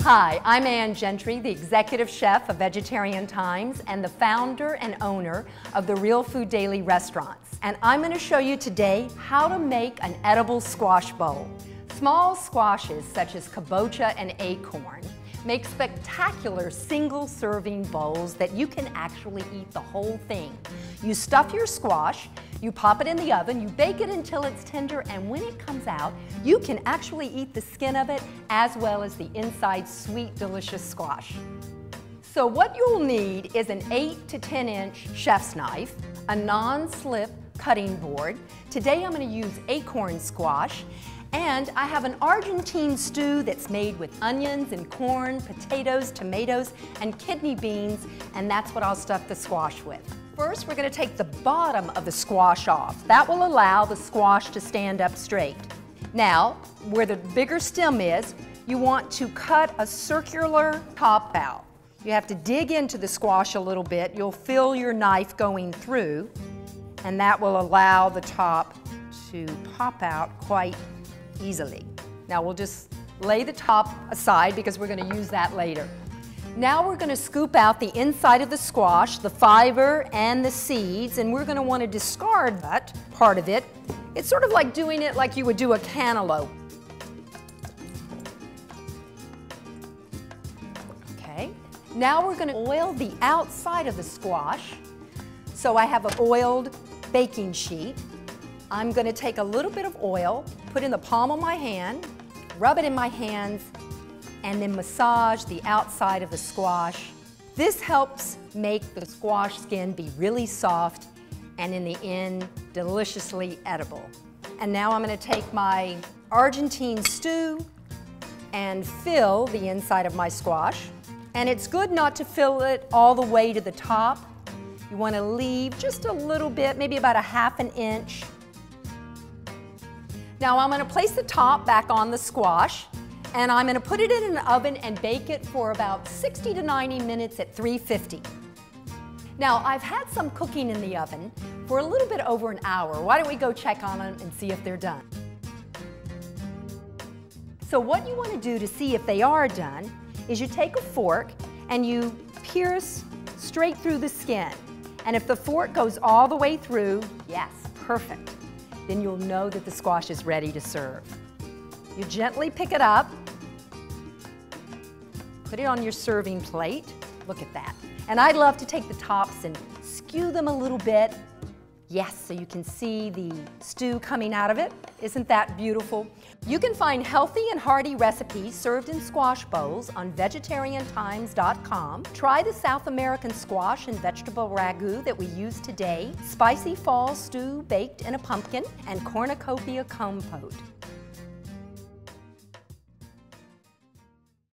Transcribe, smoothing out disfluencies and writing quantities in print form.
Hi, I'm Ann Gentry, the executive chef of Vegetarian Times and the founder and owner of the Real Food Daily restaurants. And I'm going to show you today how to make an edible squash bowl. Small squashes such as kabocha and acorn make spectacular single-serving bowls that you can actually eat the whole thing. You stuff your squash, you pop it in the oven, you bake it until it's tender, and when it comes out, you can actually eat the skin of it as well as the inside sweet, delicious squash. So what you'll need is an 8 to 10 inch chef's knife, a non-slip cutting board. Today I'm going to use acorn squash, and I have an Argentine stew that's made with onions and corn, potatoes, tomatoes, and kidney beans, and that's what I'll stuff the squash with. First, we're going to take the bottom of the squash off. That will allow the squash to stand up straight. Now, where the bigger stem is, you want to cut a circular top out. You have to dig into the squash a little bit. You'll feel your knife going through, and that will allow the top to pop out quite easily. Now we'll just lay the top aside because we're going to use that later. Now we're going to scoop out the inside of the squash, the fiber and the seeds, and we're going to want to discard that part of it. It's sort of like doing it like you would do a cantaloupe. Okay. Now we're going to oil the outside of the squash. So I have an oiled baking sheet. I'm going to take a little bit of oil, put in the palm of my hand, rub it in my hands, and then massage the outside of the squash. This helps make the squash skin be really soft and in the end, deliciously edible. And now I'm going to take my Argentine stew and fill the inside of my squash. And it's good not to fill it all the way to the top. You want to leave just a little bit, maybe about a ½ an inch. Now I'm going to place the top back on the squash, and I'm going to put it in an oven and bake it for about 60 to 90 minutes at 350. Now I've had some cooking in the oven for a little bit over an hour. Why don't we go check on them and see if they're done? So what you want to do to see if they are done is you take a fork and you pierce straight through the skin. And if the fork goes all the way through, yes, perfect. Then you'll know that the squash is ready to serve. You gently pick it up, put it on your serving plate. Look at that. And I love to take the tops and skew them a little bit. Yes, so you can see the stew coming out of it. Isn't that beautiful? You can find healthy and hearty recipes served in squash bowls on vegetariantimes.com. Try the South American squash and vegetable ragu that we used today, spicy fall stew baked in a pumpkin, and cornucopia compote.